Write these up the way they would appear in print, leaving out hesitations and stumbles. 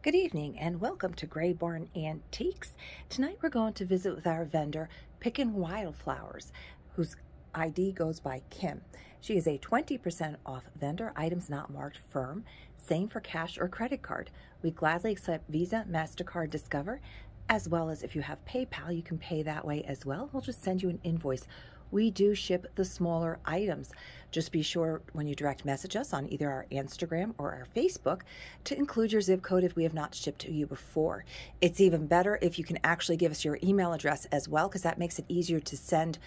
Good evening and welcome to Barn Antiques. Tonight we're going to visit with our vendor, Pickin Wildflowers, whose ID goes by Kim. She is a 20% off vendor, items not marked firm. Same for cash or credit card. We gladly accept Visa, MasterCard, Discover, as well as if you have PayPal, you can pay that way as well. We'll just send you an invoice. We do ship the smaller items. Just be sure when you direct message us on either our Instagram or our Facebook to include your zip code if we have not shipped to you before. It's even better if you can actually give us your email address as well, because that makes it easier to send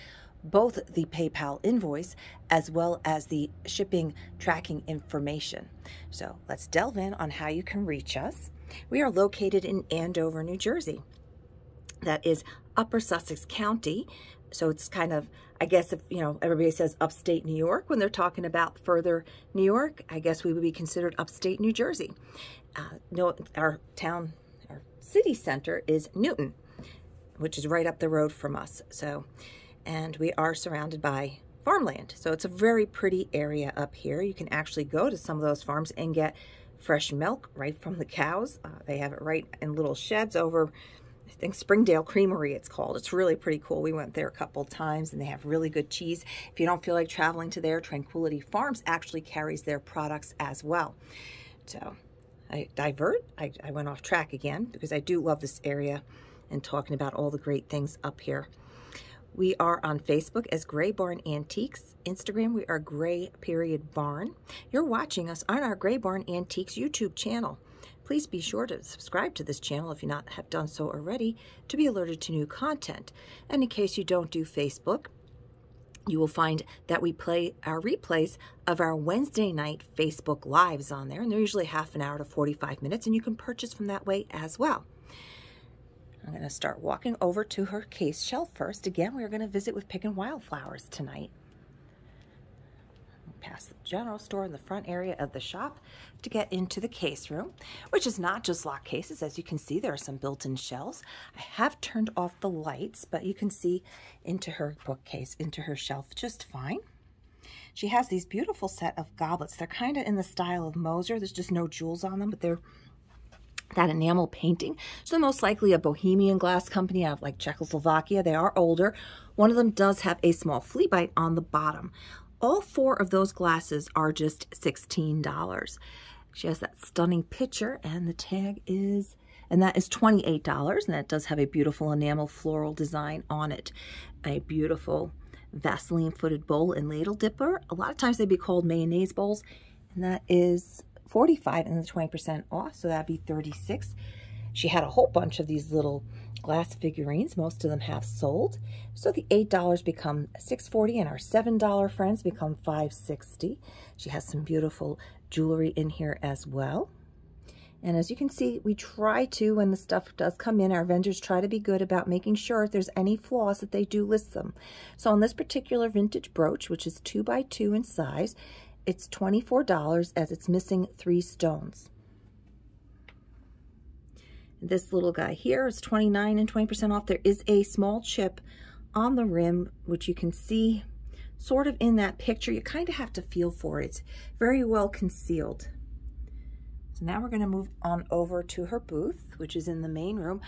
both the PayPal invoice as well as the shipping tracking information. So let's delve in on how you can reach us. We are located in Andover, New Jersey. That is Upper Sussex County. So it's kind of, I guess, if everybody says upstate New York when they're talking about further New York, I guess we would be considered upstate New Jersey. Our city center is Newton, which is right up the road from us. And we are surrounded by farmland. So it's a very pretty area up here. You can actually go to some of those farms and get fresh milk right from the cows. They have it right in little sheds over, I think, Springdale Creamery it's called. It's really pretty cool. We went there a couple times and they have really good cheese. If you don't feel like traveling to there, Tranquility Farms actually carries their products as well. So I went off track again because I do love this area and talking about all the great things up here. We are on Facebook as Barn Antiques. Instagram, we are Gray_Barn. You're watching us on our Barn Antiques YouTube channel. Please be sure to subscribe to this channel if you not have done so already to be alerted to new content. And in case you don't do Facebook, you will find that we play our replays of our Wednesday night Facebook Lives on there. And they're usually half an hour to 45 minutes, and you can purchase from that way as well. I'm going to start walking over to her case shelf first. Again, we're going to visit with Pickin Wildflowers tonight. Past the general store in the front area of the shop to get into the case room, which is not just lock cases. As you can see, there are some built-in shelves. I have turned off the lights, but you can see into her bookcase, into her shelf just fine. She has these beautiful set of goblets. They're kind of in the style of Moser. There's just no jewels on them, but they're that enamel painting. So most likely a Bohemian glass company out of like Czechoslovakia. They are older. One of them does have a small flea bite on the bottom. All four of those glasses are just $16. She has that stunning picture, and the tag is, and that is $28, and that does have a beautiful enamel floral design on it. A beautiful Vaseline footed bowl and ladle dipper. A lot of times they'd be called mayonnaise bowls, and that is $45 and the 20% off, so that'd be $36. She had a whole bunch of these little glass figurines. Most of them have sold. So the $8 become $6.40 and our $7 friends become $5.60. She has some beautiful jewelry in here as well. And as you can see, we try to, when the stuff does come in, our vendors try to be good about making sure if there's any flaws that they do list them. So on this particular vintage brooch, which is 2x2 in size, it's $24 as it's missing 3 stones. This little guy here is $29 and 20% off. There is a small chip on the rim, which you can see sort of in that picture. You kind of have to feel for it. It's very well concealed. So now we're going to move on over to her booth, which is in the main room.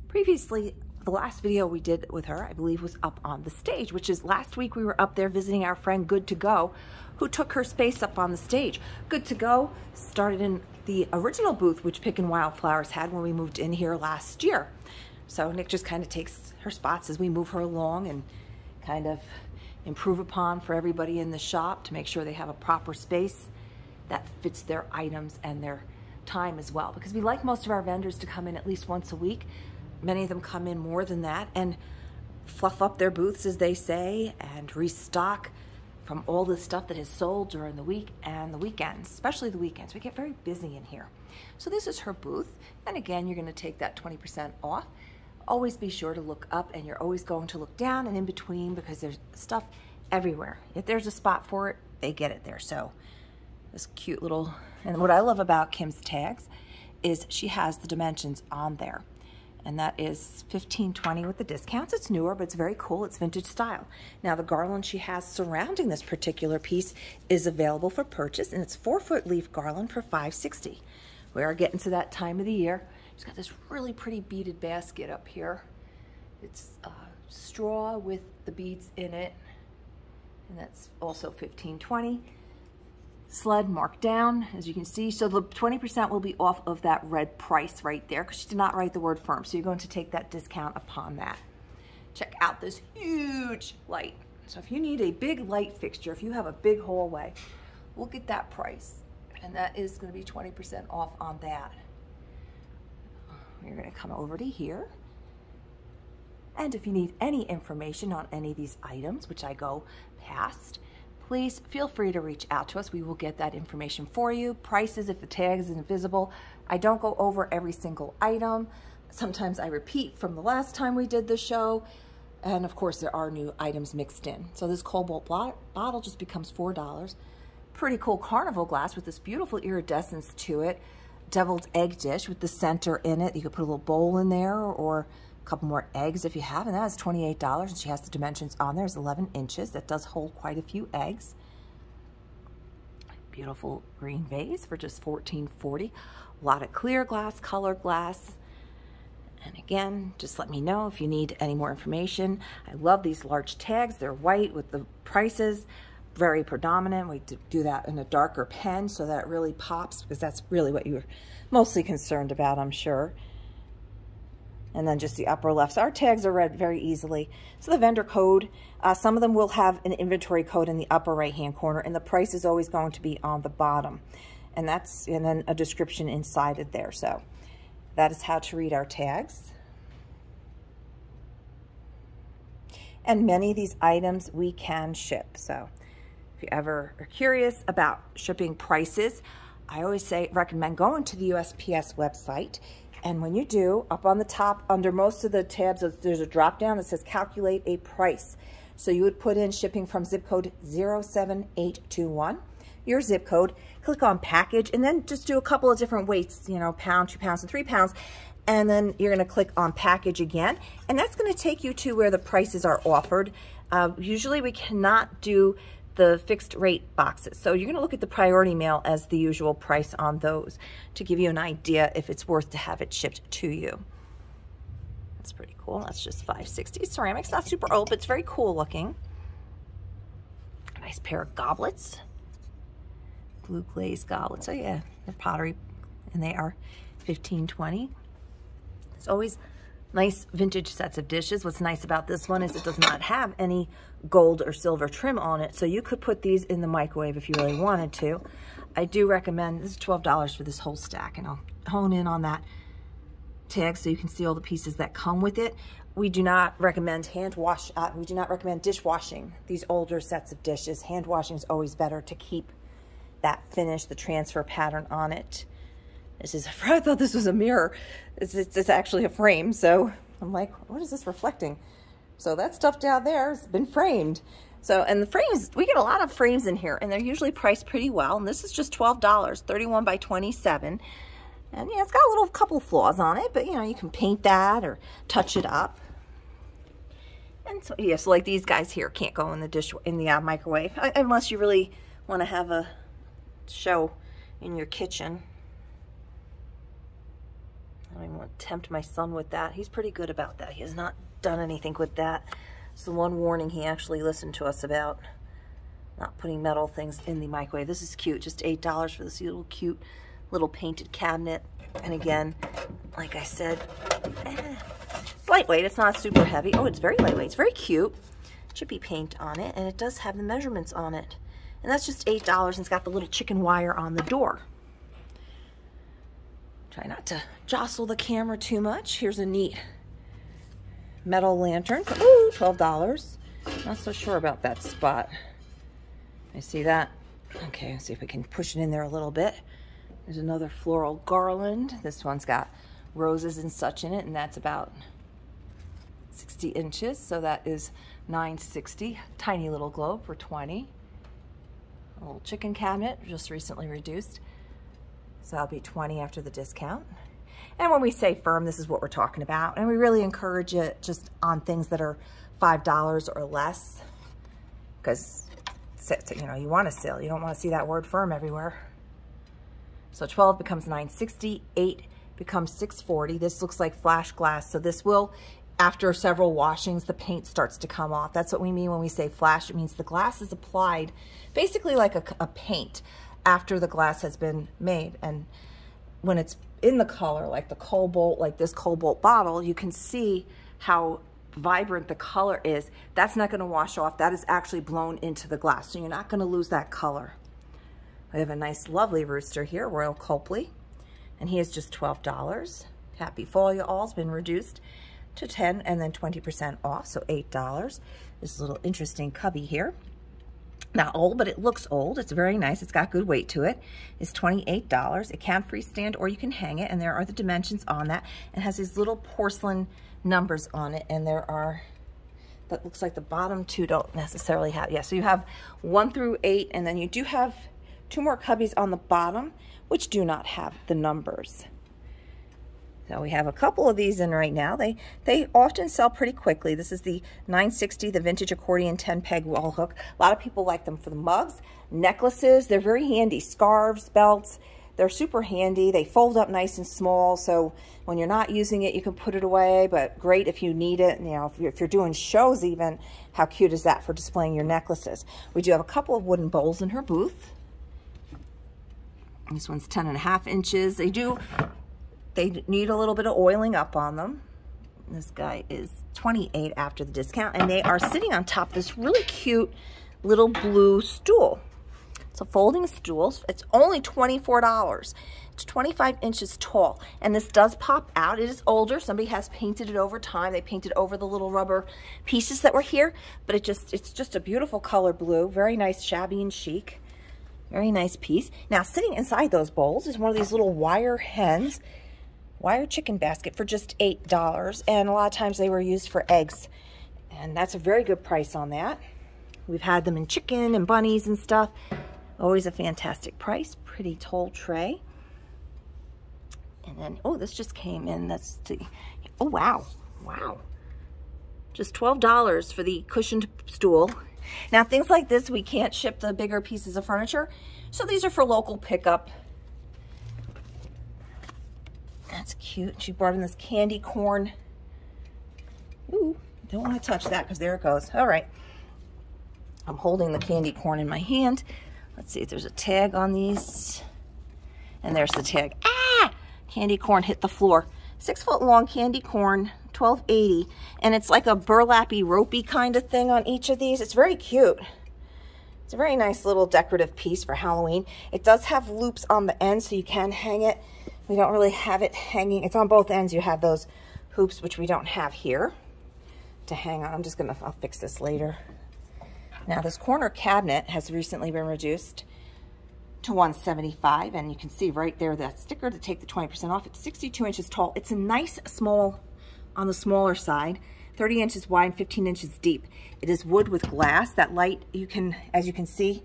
Previously, the last video we did with her, I believe, was up on the stage, which is last week we were up there visiting our friend Good to Go, who took her space up on the stage. Good to Go started in the original booth, which Pickin Wildflowers had when we moved in here last year. So Nick just kind of takes her spots as we move her along and kind of improve upon for everybody in the shop to make sure they have a proper space that fits their items and their time as well. Because we like most of our vendors to come in at least once a week. Many of them come in more than that and fluff up their booths, as they say, and restock from all the stuff that is sold during the week and the weekends, especially the weekends. We get very busy in here. So this is her booth. And again, you're going to take that 20% off. Always be sure to look up, and you're always going to look down and in between because there's stuff everywhere. If there's a spot for it, they get it there. So this cute little, and what I love about Kim's tags is she has the dimensions on there. And that is $15.20 with the discounts. It's newer, but it's very cool. It's vintage style. Now, the garland she has surrounding this particular piece is available for purchase, and it's 4-foot leaf garland for $5.60. We are getting to that time of the year. She's got this really pretty beaded basket up here. It's straw with the beads in it, and that's also $15.20. Sled marked down, as you can see. So the 20% will be off of that red price right there, because she did not write the word firm. So you're going to take that discount upon that. Check out this huge light. So if you need a big light fixture, if you have a big hallway, look at that price. And that is going to be 20% off on that. You're going to come over to here. And if you need any information on any of these items, which I go past, please feel free to reach out to us. We will get that information for you. Prices, if the tag is invisible. I don't go over every single item. Sometimes I repeat from the last time we did the show. And of course, there are new items mixed in. So this cobalt bottle just becomes $4. Pretty cool carnival glass with this beautiful iridescence to it. Deviled egg dish with the center in it. You could put a little bowl in there or a couple more eggs if you have, and that is $28. And she has the dimensions on there. It's 11 inches. That does hold quite a few eggs. Beautiful green vase for just $14.40. A lot of clear glass, colored glass. And again, just let me know if you need any more information. I love these large tags. They're white with the prices. Very predominant. We do that in a darker pen so that it really pops, because that's really what you're mostly concerned about, I'm sure. And then just the upper left. So our tags are read very easily. So the vendor code, some of them will have an inventory code in the upper right-hand corner, and the price is always going to be on the bottom. And then a description inside it there. So that is how to read our tags. And many of these items we can ship. So if you ever are curious about shipping prices, I always recommend going to the USPS website. And when you do, up on the top, under most of the tabs, there's a drop down that says calculate a price. So you would put in shipping from zip code 07821, your zip code, click on package, and then just do a couple of different weights, you know, pound, 2 pounds, and 3 pounds. And then you're going to click on package again. And that's going to take you to where the prices are offered. Usually we cannot do the fixed rate boxes. So you're going to look at the priority mail as the usual price on those to give you an idea if it's worth to have it shipped to you. That's pretty cool. That's just $5.60. Ceramics, not super old, but it's very cool looking. Nice pair of goblets. Blue glazed goblets. Oh yeah, they're pottery, and they are $15.20. It's always nice vintage sets of dishes. What's nice about this one is it does not have any gold or silver trim on it, so you could put these in the microwave if you really wanted to. I do recommend, this is $12 for this whole stack, and I'll hone in on that tag so you can see all the pieces that come with it. We do not recommend we do not recommend dishwashing these older sets of dishes. Hand washing is always better to keep that finish, the transfer pattern on it. This is, I thought this was a mirror. It's actually a frame, so I'm like, what is this reflecting? So that stuff down there has been framed. So, and the frames, we get a lot of frames in here, and they're usually priced pretty well. And this is just $12, 31 by 27. And yeah, it's got a little couple flaws on it, but you know, you can paint that or touch it up. And so, yeah, so like these guys here can't go in the microwave unless you really want to have a show in your kitchen. I don't even want to tempt my son with that. He's pretty good about that. He has not done anything with that. It's the one warning he actually listened to us about, not putting metal things in the microwave. This is cute, just $8 for this little cute little painted cabinet. And again, like I said, it's lightweight. It's not super heavy. Oh, it's very lightweight. It's very cute. Chippy paint on it, and it does have the measurements on it. And that's just $8, and it's got the little chicken wire on the door. Try not to jostle the camera too much. Here's a neat metal lantern for, ooh, $12. Not so sure about that spot. I see that. Okay, let's see if we can push it in there a little bit. There's another floral garland. This one's got roses and such in it, and that's about 60 inches, so that is $9.60. Tiny little globe for $20. A little chicken cabinet, just recently reduced. So that'll be $20 after the discount. And when we say firm, this is what we're talking about. And we really encourage it just on things that are $5 or less. Because, you know, you want to sell. You don't want to see that word firm everywhere. So 12 becomes $9.60, 8 becomes $6.40. This looks like flash glass, so this will, after several washings, the paint starts to come off. That's what we mean when we say flash. It means the glass is applied basically like a paint after the glass has been made. And when it's in the color, like the cobalt, like this cobalt bottle, you can see how vibrant the color is. That's not going to wash off. That is actually blown into the glass, so you're not going to lose that color. We have a nice, lovely rooster here, Royal Copley, and he is just $12. Happy Fall, you all. Has been reduced to 10 and then 20% off, so $8. This little interesting cubby here. Not old, but it looks old. It's very nice. It's got good weight to it. It's $28. It can freestand or you can hang it, and there are the dimensions on that. It has these little porcelain numbers on it, and there are, that looks like the bottom two don't necessarily have, yeah, so you have 1 through 8, and then you do have 2 more cubbies on the bottom, which do not have the numbers. So we have a couple of these in right now. They often sell pretty quickly. This is the $9.60, the vintage accordion 10-peg wall hook. A lot of people like them for the mugs, necklaces. They're very handy. Scarves, belts. They're super handy. They fold up nice and small, so when you're not using it, you can put it away, but great if you need it. You know, if you're doing shows even, how cute is that for displaying your necklaces? We do have a couple of wooden bowls in her booth. This one's 10.5 inches. They need a little bit of oiling up on them. This guy is $28 after the discount, and they are sitting on top of this really cute little blue stool. It's a folding stool. It's only $24. It's 25 inches tall, and this does pop out. It is older. Somebody has painted it over time. They painted over the little rubber pieces that were here, but it's just a beautiful color blue. Very nice, shabby and chic. Very nice piece. Now, sitting inside those bowls is one of these little wire hens. Wire chicken basket for just $8, and a lot of times they were used for eggs, and that's a very good price on that. We've had them in chicken and bunnies and stuff. Always a fantastic price. Pretty tall tray. And then, oh, this just came in. That's the, oh, wow. Wow. Just $12 for the cushioned stool. Now, things like this, we can't ship the bigger pieces of furniture, so these are for local pickup. That's cute. She brought in this candy corn. Ooh, don't want to touch that because there it goes. All right. I'm holding the candy corn in my hand. Let's see if there's a tag on these. And there's the tag. Ah! Candy corn hit the floor. 6-foot long candy corn, $12.80. And it's like a burlappy, ropey kind of thing on each of these. It's very cute. It's a very nice little decorative piece for Halloween. It does have loops on the end, so you can hang it. We don't really have it hanging. It's on both ends. You have those hoops, which we don't have here to hang on. I'll fix this later. Now, this corner cabinet has recently been reduced to $175, and you can see right there that sticker to take the 20% off. It's 62 inches tall. It's a nice small, on the smaller side, 30 inches wide and 15 inches deep. It is wood with glass. That light, you can, as you can see,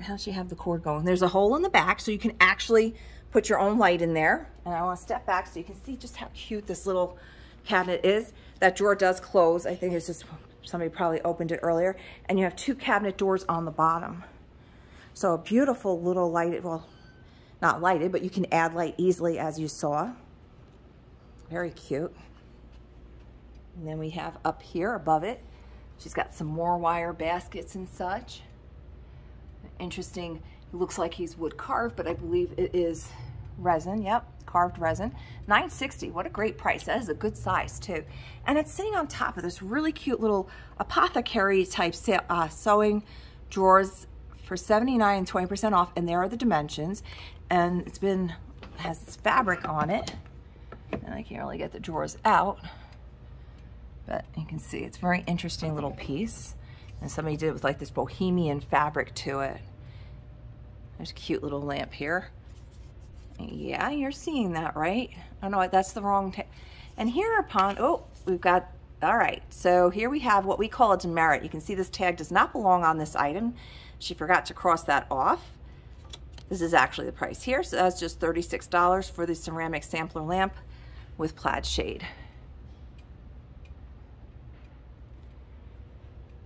how she have the cord going? There's a hole in the back, so you can actually put your own light in there. And I want to step back so you can see just how cute this little cabinet is. That drawer does close. I think it's just somebody probably opened it earlier. And you have 2 cabinet doors on the bottom. So a beautiful little lighted, well, not lighted, but you can add light easily, as you saw. Very cute. And then we have up here above it, she's got some more wire baskets and such. Interesting. It looks like he's wood carved, but I believe it is resin. Yep, carved resin. $9.60. What a great price. That is a good size too. And it's sitting on top of this really cute little apothecary type sewing drawers for $79 and 20% off. And there are the dimensions. And has fabric on it. And I can't really get the drawers out, but you can see it's a very interesting little piece. And somebody did it with like this bohemian fabric to it. There's a cute little lamp here. Yeah, you're seeing that, right? Oh no, that's the wrong tag. And hereupon, oh, we've got, all right. So here we have what we call a demerit. You can see this tag does not belong on this item. She forgot to cross that off. This is actually the price here. So that's just $36 for the ceramic sampler lamp with plaid shade.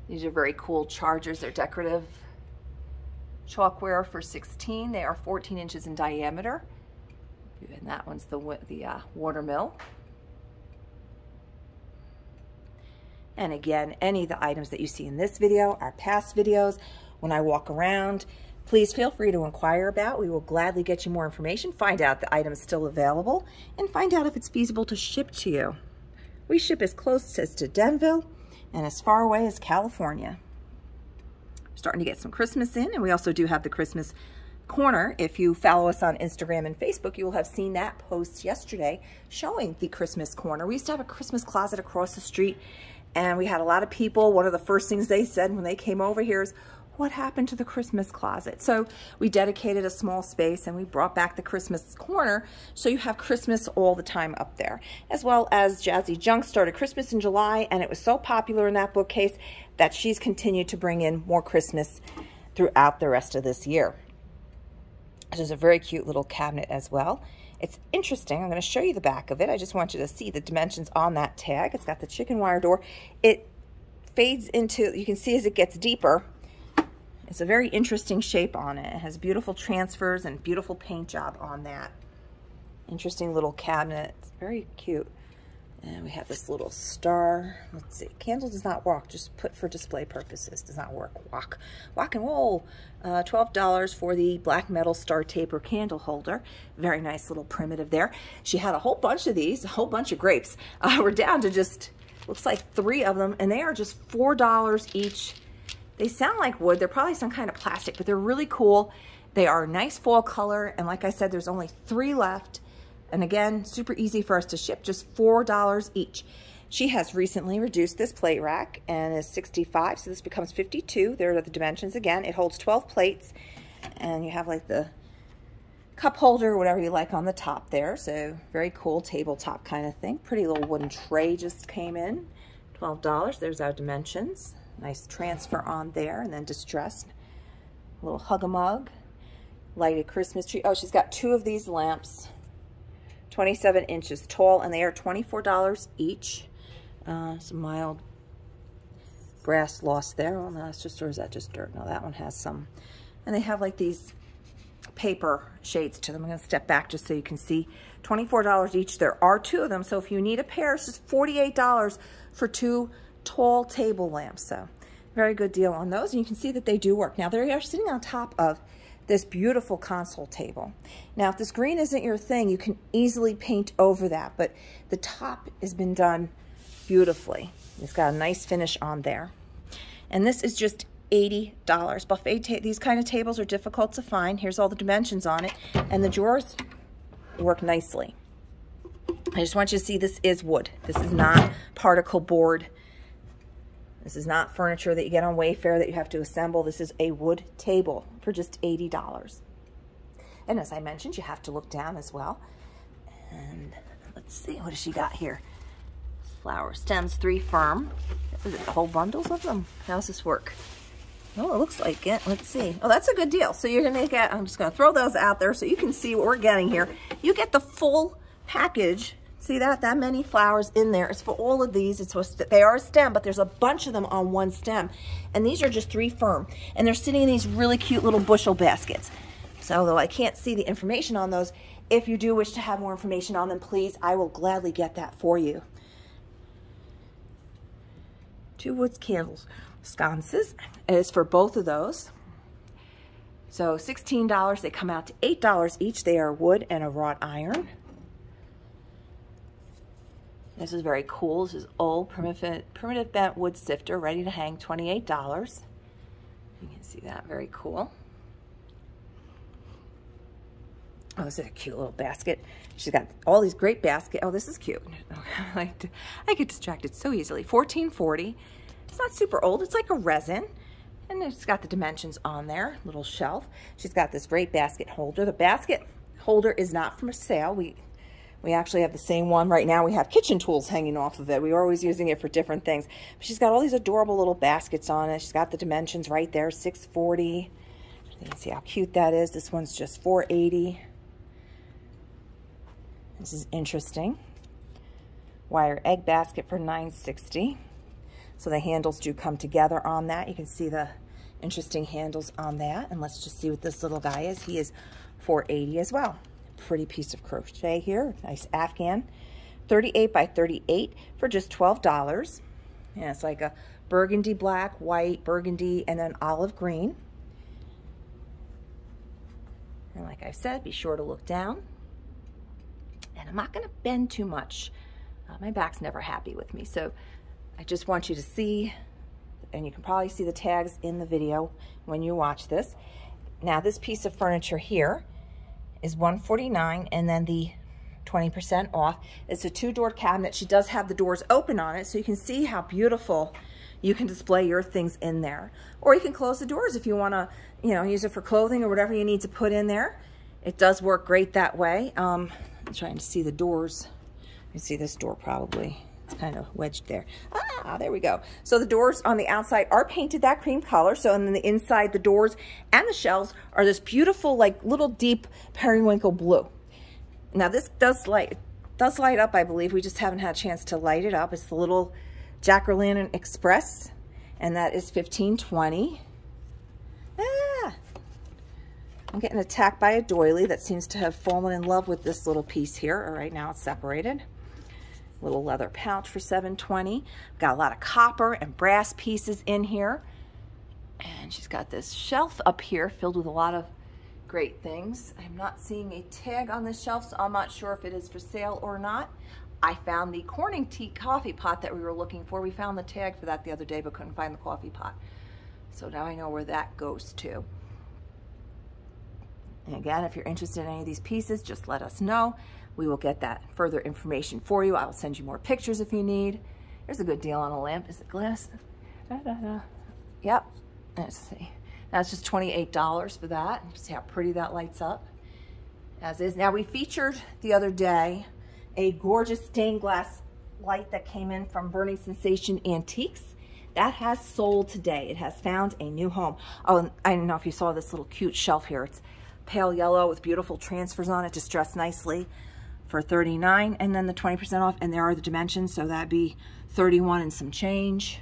These are very cool chargers. They're decorative chalkware for $16. They are 14 inches in diameter. And that one's the watermill. And again, any of the items that you see in this video are past videos. When I walk around, please feel free to inquire about. We will gladly get you more information, find out the item is still available, and find out if it's feasible to ship to you. We ship as close as to Denville and as far away as California. Starting to get some Christmas in, and we also do have the Christmas corner. If you follow us on Instagram and Facebook, you will have seen that post yesterday showing the Christmas corner. We used to have a Christmas closet across the street, and we had a lot of people. One of the first things they said when they came over here is, what happened to the Christmas closet? So we dedicated a small space and we brought back the Christmas corner, so you have Christmas all the time up there. As well as Jazzy Junk started Christmas in July, and it was so popular in that bookcase that she's continued to bring in more Christmas throughout the rest of this year. This is a very cute little cabinet as well. It's interesting. I'm going to show you the back of it. I just want you to see the dimensions on that tag. It's got the chicken wire door. It fades into, you can see as it gets deeper, it's a very interesting shape on it. It has beautiful transfers and beautiful paint job on that. Interesting little cabinet. It's very cute. And we have this little star. Let's see. Candle does not walk, just put for display purposes. Does not work. Walk and roll. $12 for the black metal star taper candle holder. Very nice little primitive there. She had a whole bunch of these, a whole bunch of grapes. We're down to just, looks like 3 of them, and they are just $4 each. They sound like wood. They're probably some kind of plastic, but they're really cool. They are a nice fall color, and like I said, there's only 3 left. And again, super easy for us to ship, just $4 each. She has recently reduced this plate rack and is 65, so this becomes 52. There are the dimensions again. It holds 12 plates, and you have like the cup holder, whatever you like on the top there. So very cool tabletop kind of thing. Pretty little wooden tray just came in, $12. There's our dimensions. Nice transfer on there, and then distressed. A little hug-a-mug, lighted Christmas tree. Oh, she's got 2 of these lamps, 27 inches tall, and they are $24 each. Some mild brass loss there. Oh, no, that's just, or is that just dirt? No, that one has some. And they have like these paper shades to them. I'm going to step back just so you can see. $24 each. There are 2 of them, so if you need a pair, it's just $48 for 2 tall table lamps. So very good deal on those, and you can see that they do work. Now they are sitting on top of this beautiful console table. Now if this green isn't your thing, you can easily paint over that, but the top has been done beautifully. It's got a nice finish on there, and this is just $80. Buffet these kind of tables are difficult to find. Here's all the dimensions on it, and the drawers work nicely. I just want you to see this is wood. This is not particle board. This is not furniture that you get on Wayfair that you have to assemble. This is a wood table for just $80. And as I mentioned, you have to look down as well. And let's see, what has she got here? Flower stems, 3 firm. Is it the whole bundles of them? How does this work? Oh, it looks like it. Let's see. Oh, that's a good deal. So you're gonna get, I'm just gonna throw those out there so you can see what we're getting here. You get the full package. See that many flowers in there. It's for all of these. It's supposed to, they are a stem, but there's a bunch of them on one stem. And these are just 3 firm. And they're sitting in these really cute little bushel baskets. So although I can't see the information on those, if you do wish to have more information on them, please, I will gladly get that for you. 2 wood candles. Sconces. It is for both of those. So $16. They come out to $8 each. They are wood and a wrought iron. This is very cool. This is old primitive bent wood sifter, ready to hang, $28. You can see that, very cool. Oh, this is a cute little basket. She's got all these great baskets. Oh, this is cute. I get distracted so easily. $14.40. It's not super old. It's like a resin. And it's got the dimensions on there, little shelf. She's got this great basket holder. The basket holder is not from a sale. We actually have the same one right now. We have kitchen tools hanging off of it. We're always using it for different things. But she's got all these adorable little baskets on it. She's got the dimensions right there, $6.40. You can see how cute that is. This one's just $4.80. This is interesting. Wire egg basket for $9.60. So the handles do come together on that. You can see the interesting handles on that. And let's just see what this little guy is. He is $4.80 as well. Pretty piece of crochet here. Nice Afghan. 38 by 38 for just $12. And it's like a burgundy black, white, burgundy, and then olive green. And like I said, be sure to look down. And I'm not going to bend too much. My back's never happy with me. So I just want you to see, and you can probably see the tags in the video when you watch this. Now this piece of furniture here is $149, and then the 20% off. It's a 2-door cabinet. She does have the doors open on it, so you can see how beautiful you can display your things in there. Or you can close the doors if you want to, you know, use it for clothing or whatever you need to put in there. It does work great that way. I'm trying to see the doors. You see this door probably. It's kind of wedged there. Ah, there we go. So the doors on the outside are painted that cream color. So and then the inside, the doors and the shelves are this beautiful, like little deep periwinkle blue. Now this does light up, I believe. We just haven't had a chance to light it up. It's the little Jack-o'-lantern Express, and that is $15.20. Ah, I'm getting attacked by a doily that seems to have fallen in love with this little piece here. All right, now it's separated. Little leather pouch for $7.20. Got a lot of copper and brass pieces in here. And she's got this shelf up here filled with a lot of great things. I'm not seeing a tag on this shelf, so I'm not sure if it is for sale or not. I found the Corning tea coffee pot that we were looking for. We found the tag for that the other day, but couldn't find the coffee pot. So now I know where that goes to. And again, if you're interested in any of these pieces, just let us know. We will get that further information for you. I will send you more pictures if you need. There's a good deal on a lamp. Is it glass? Yep. Let's see. That's just $28 for that. See how pretty that lights up. As is. Now we featured the other day a gorgeous stained glass light that came in from Burning Sensation Antiques. That has sold today. It has found a new home. Oh, and I don't know if you saw this little cute shelf here. It's pale yellow with beautiful transfers on it, distressed nicely for $39, and then the 20% off, and there are the dimensions, so that'd be 31 and some change.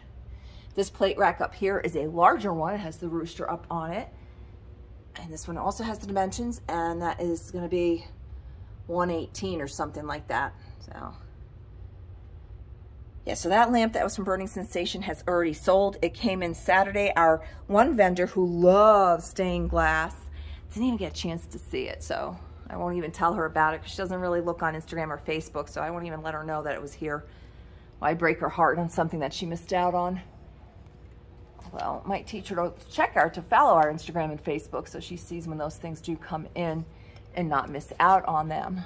This plate rack up here is a larger one. It has the rooster up on it, and this one also has the dimensions, and that is going to be 118 or something like that. So yeah, so that lamp that was from Burning Sensation has already sold. It came in Saturday. Our one vendor who loves stained glass didn't even get a chance to see it, so I won't even tell her about it because she doesn't really look on Instagram or Facebook, so I won't even let her know that it was here. Why break her heart on something that she missed out on? Well, might teach her to follow our Instagram and Facebook so she sees when those things do come in and not miss out on them.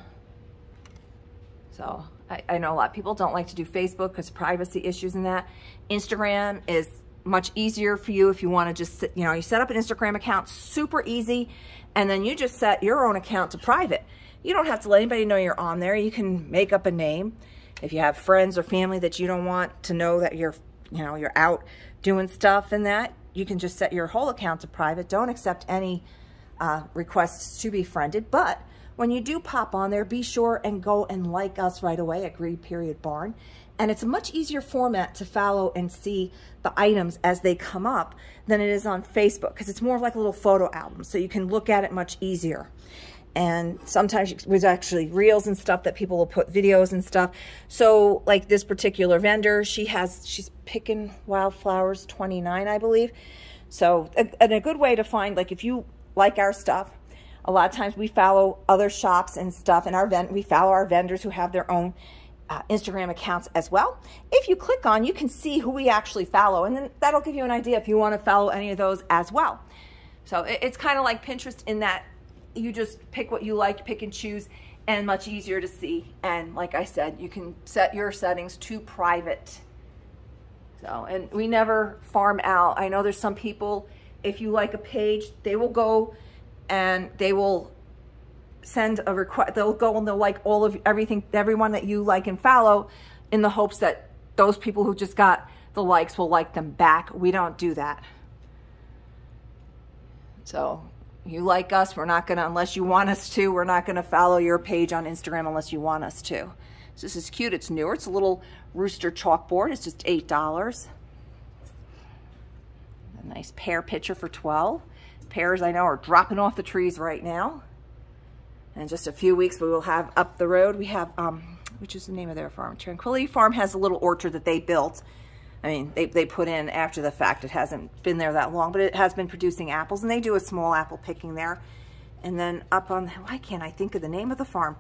So I know a lot of people don't like to do Facebook because privacy issues and that. Instagram is much easier for you if you want to just, you know, you set up an Instagram account, super easy, and then you just set your own account to private. You don't have to let anybody know you're on there. You can make up a name. If you have friends or family that you don't want to know that you're, you know, you're out doing stuff and that, you can just set your whole account to private. Don't accept any requests to be friended, but when you do pop on there, be sure and go and like us right away at @Barn. And it's a much easier format to follow and see the items as they come up than it is on Facebook, because it's more like a little photo album, so you can look at it much easier. And sometimes there's actually reels and stuff that people will put videos and stuff. So like this particular vendor, she's Pickin Wildflowers 29, I believe. So a good way to find, like, if you like our stuff, a lot of times we follow other shops and stuff, and we follow our vendors who have their own Instagram accounts as well. If you click on, you can see who we actually follow, and then that'll give you an idea if you want to follow any of those as well. So it's kind of like Pinterest in that you just pick what you like, pick and choose, and much easier to see. And like I said, you can set your settings to private. So, and we never farm out. I know there's some people, if you like a page, they will go and they will send a request. They'll go and they'll like all of everyone that you like and follow, in the hopes that those people who just got the likes will like them back. We don't do that. So you like us, we're not gonna, unless you want us to, we're not gonna follow your page on Instagram unless you want us to. So this is cute, it's newer. It's a little rooster chalkboard. It's just $8. A nice pear pitcher for $12. Pears, I know, are dropping off the trees right now. In just a few weeks, we will have up the road, we have, which is the name of their farm? Tranquility Farm has a little orchard that they built. I mean, they put in after the fact. It hasn't been there that long, but it has been producing apples, and they do a small apple picking there. And then up on, why can't I think of the name of the farm?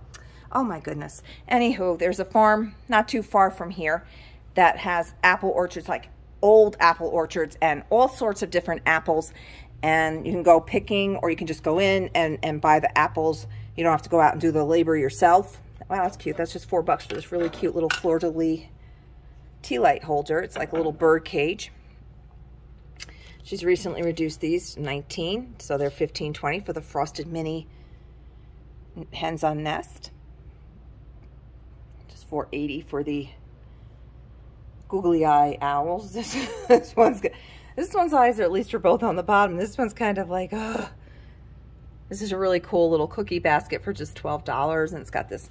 Oh my goodness. Anywho, there's a farm not too far from here that has apple orchards, like old apple orchards, and all sorts of different apples. And you can go picking, or you can just go in and buy the apples. You don't have to go out and do the labor yourself. Wow, that's cute. That's just $4 for this really cute little fleur-de-lis tea light holder. It's like a little bird cage. She's recently reduced these 19, so they're $15.20 for the frosted mini hens on nest. Just $4.80 for the googly eye owls. This one's good. This one's eyes are at least are both on the bottom. This one's kind of like, oh. This is a really cool little cookie basket for just $12, and it's got this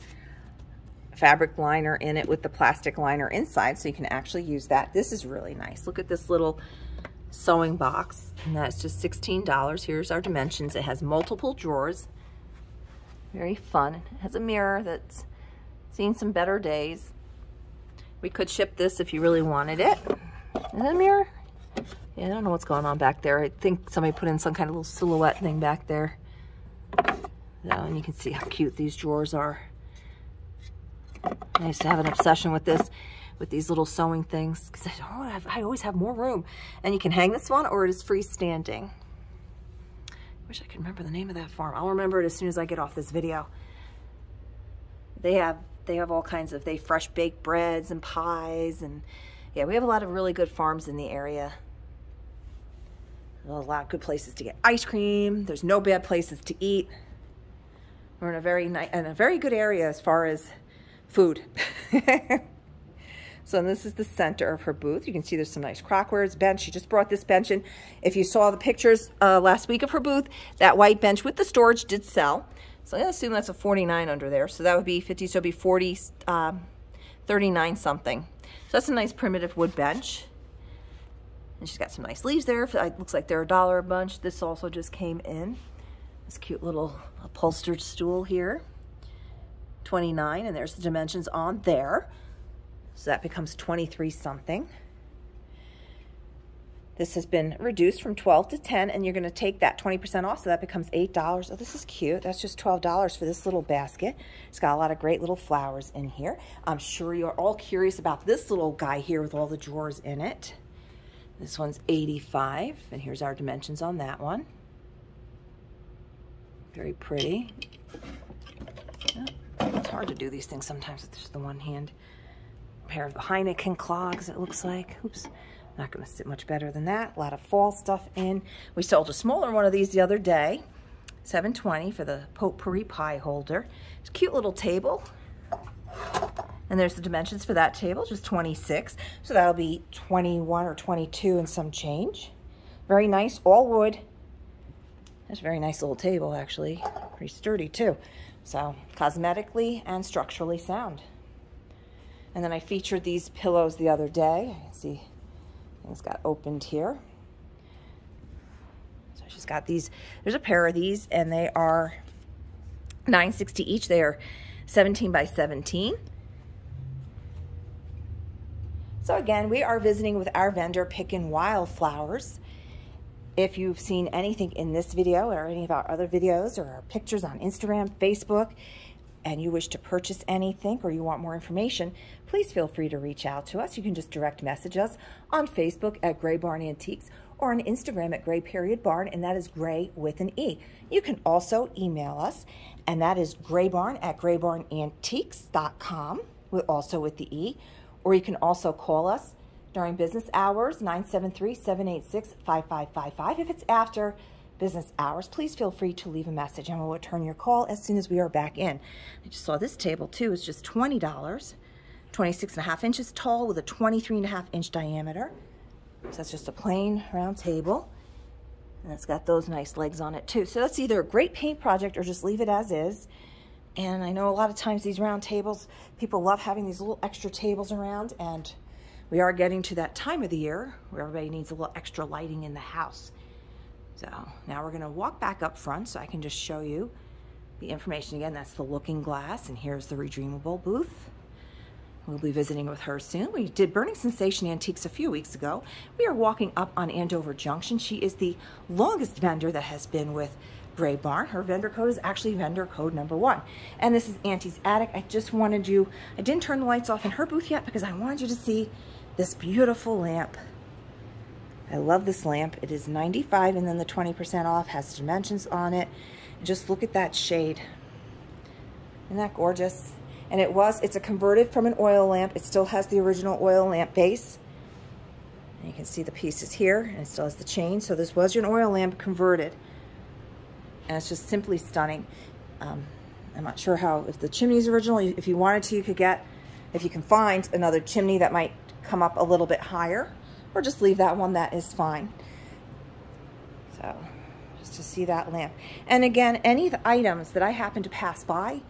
fabric liner in it with the plastic liner inside, so you can actually use that. This is really nice. Look at this little sewing box, and that's just $16. Here's our dimensions. It has multiple drawers. Very fun. It has a mirror that's seen some better days. We could ship this if you really wanted it. Is that a mirror? Yeah, I don't know what's going on back there. I think somebody put in some kind of little silhouette thing back there. And you can see how cute these drawers are. I used to have an obsession with this, with these little sewing things, because I always have more room. And you can hang this one, or it is freestanding. I wish I could remember the name of that farm. I'll remember it as soon as I get off this video. They have all kinds of, fresh baked breads and pies, and yeah, we have a lot of really good farms in the area. A lot of good places to get ice cream. There's no bad places to eat. We're in a very good area as far as food. So this is the center of her booth. You can see there's some nice crockwares, bench. She just brought this bench in. If you saw the pictures last week of her booth, that white bench with the storage did sell. So I assume that's a 49 under there. So that would be 50, so it'd be 40, 39 something. So that's a nice primitive wood bench. And she's got some nice leaves there. It looks like they're $1 a bunch. This also just came in. This cute little upholstered stool here. $29, and there's the dimensions on there. So that becomes 23 something. This has been reduced from 12 to 10, and you're going to take that 20% off, so that becomes $8. Oh, this is cute. That's just $12 for this little basket. It's got a lot of great little flowers in here. I'm sure you're all curious about this little guy here with all the drawers in it. This one's $85, and here's our dimensions on that one. Very pretty. Yeah, it's hard to do these things sometimes with just the one hand. A pair of the Heineken clogs, it looks like. Oops, not going to sit much better than that. A lot of fall stuff in. We sold a smaller one of these the other day. $7.20 for the potpourri pie holder. It's a cute little table. And there's the dimensions for that table, just 26. So that'll be 21 or 22 and some change. Very nice, all wood. That's a very nice little table, actually. Pretty sturdy, too. So, cosmetically and structurally sound. And then I featured these pillows the other day. You can see things got opened here. So she's got these. There's a pair of these, and they are $9.60 each. They are 17 by 17. So again, we are visiting with our vendor, Pickin Wildflowers. If you've seen anything in this video or any of our other videos or our pictures on Instagram, Facebook, and you wish to purchase anything or you want more information, please feel free to reach out to us. You can just direct message us on Facebook at Gray Barn Antiques or on Instagram at Gray.Barn, and that is Gray with an E. You can also email us, and that is graybarn at graybarnantiques.com, also with the E. Or you can also call us during business hours, 973-786-5555. If it's after business hours, please feel free to leave a message and we'll return your call as soon as we are back in. I just saw this table too. It's just $20, 26.5 inches tall with a 23.5 inch diameter. So that's just a plain round table. And it's got those nice legs on it too. So that's either a great paint project or just leave it as is. And I know a lot of times these round tables, people love having these little extra tables around, and we are getting to that time of the year where everybody needs a little extra lighting in the house. So now we're going to walk back up front so I can just show you the information again. That's the looking glass, and here's the Redeemable booth. We'll be visiting with her soon. We did Burning Sensation Antiques a few weeks ago. We are walking up on Andover Junction. She is the longest vendor that has been with Gray Barn. Her vendor code is actually vendor code number 1. And this is Auntie's Attic. I just wanted you, I didn't turn the lights off in her booth yet because I wanted you to see this beautiful lamp. I love this lamp. It is $95, and then the 20% off has dimensions on it. And just look at that shade. Isn't that gorgeous? And it's a converted from an oil lamp. It still has the original oil lamp base. And you can see the pieces here, and it still has the chain. So this was an oil lamp converted. And it's just simply stunning. I'm not sure if the chimney is original. If you wanted to, you could get, if you can find another chimney that might come up a little bit higher, or just leave that one, that is fine. So just to see that lamp. And again, any of the items that I happen to pass by,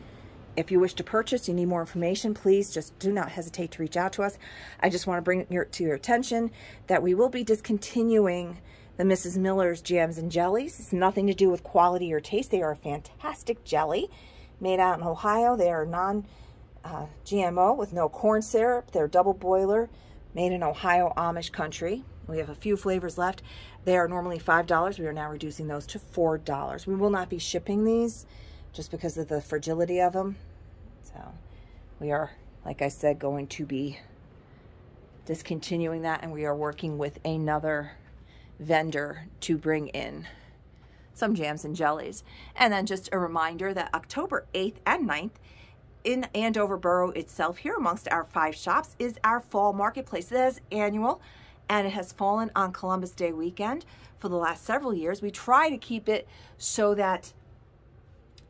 if you wish to purchase, you need more information, please just do not hesitate to reach out to us. I just want to bring to your attention that we will be discontinuing the Mrs. Miller's Jams and Jellies. It's nothing to do with quality or taste. They are a fantastic jelly made out in Ohio. They are non-GMO with no corn syrup. They're double boiler, made in Ohio, Amish country. We have a few flavors left. They are normally $5. We are now reducing those to $4. We will not be shipping these just because of the fragility of them. So we are, like I said, going to be discontinuing that, and we are working with another vendor to bring in some jams and jellies. And then just a reminder that October 8th and 9th in Andover Borough itself, here amongst our 5 shops, is our fall marketplace. That is annual, and it has fallen on Columbus Day weekend for the last several years. We try to keep it so that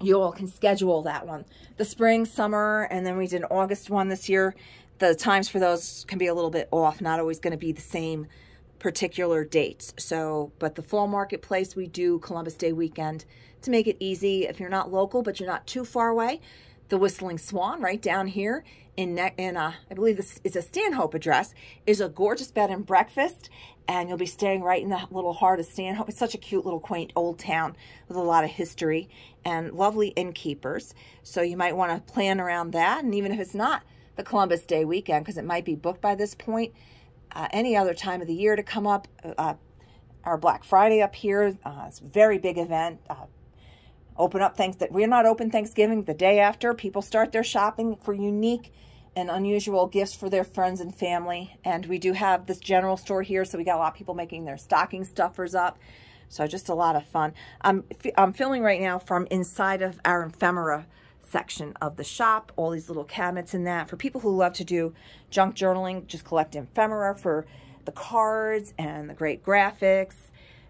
you all can schedule that one. The spring, summer, and then we did an August one this year. The times for those can be a little bit off, not always going to be the same particular dates. So, but the fall marketplace, we do Columbus Day weekend to make it easy. If you're not local, but you're not too far away, the Whistling Swan right down here I believe this is a Stanhope address, is a gorgeous bed and breakfast, and you'll be staying right in the little heart of Stanhope. It's such a cute little quaint old town with a lot of history and lovely innkeepers. So you might want to plan around that, and even if it's not the Columbus Day weekend, because it might be booked by this point, any other time of the year to come up, our Black Friday up here, it's a very big event. Open up we're not open Thanksgiving. The day after, people start their shopping for unique and unusual gifts for their friends and family. And we do have this general store here, so we got a lot of people making their stocking stuffers up. So just a lot of fun. I'm filming right now from inside of our ephemera section of the shop, all these little cabinets in that. For people who love to do junk journaling, just collect ephemera for the cards and the great graphics.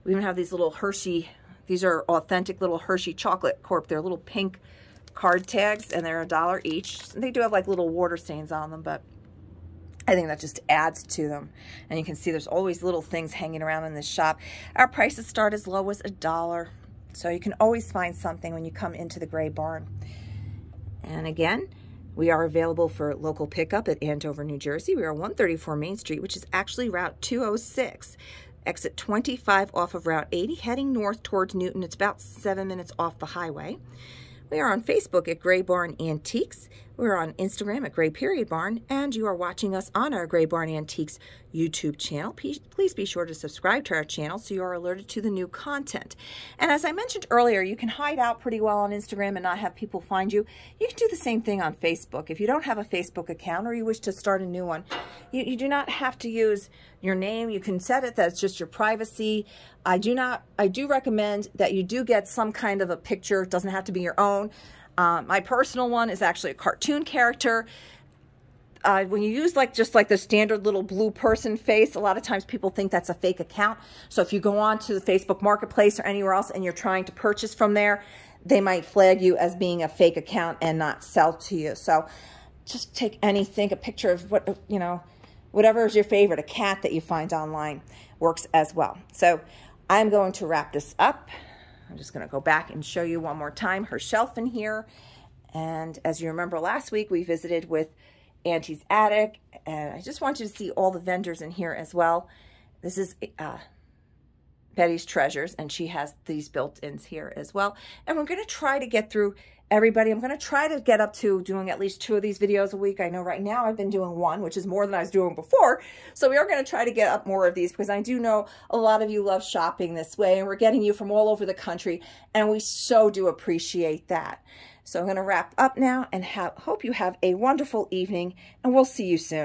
We even have these little Hershey, these are authentic little Hershey Chocolate Corp. They're little pink card tags, and they're $1 each. They do have like little water stains on them, but I think that just adds to them. And you can see there's always little things hanging around in this shop. Our prices start as low as $1. So you can always find something when you come into the Gray Barn. And again, we are available for local pickup at Andover, New Jersey. We are 134 Main Street, which is actually Route 206. Exit 25 off of Route 80, heading north towards Newton. It's about 7 minutes off the highway. We are on Facebook at Gray Barn Antiques. We're on Instagram at Gray.Barn, and you are watching us on our Gray Barn Antiques YouTube channel. Please be sure to subscribe to our channel so you are alerted to the new content. And as I mentioned earlier, you can hide out pretty well on Instagram and not have people find you. You can do the same thing on Facebook. If you don't have a Facebook account or you wish to start a new one, you do not have to use your name. You can set it that it's just your privacy. I do recommend that you do get some kind of a picture. It doesn't have to be your own. My personal one is actually a cartoon character. When you use just like the standard little blue person face, a lot of times people think that's a fake account. So if you go on to the Facebook Marketplace or anywhere else and you're trying to purchase from there, they might flag you as being a fake account and not sell to you. So just take a picture of whatever is your favorite. A cat that you find online works as well. So I'm going to wrap this up. I'm just going to go back and show you one more time her shelf in here. And as you remember last week, we visited with Auntie's Attic. And I just want you to see all the vendors in here as well. This is Betty's Treasures, and she has these built-ins here as well. And we're going to try to get through everybody. I'm going to try to get up to doing at least 2 of these videos a week. I know right now I've been doing 1, which is more than I was doing before. So we are going to try to get up more of these, because I do know a lot of you love shopping this way, and we're getting you from all over the country, and we so do appreciate that. So I'm going to wrap up now and hope you have a wonderful evening, and we'll see you soon.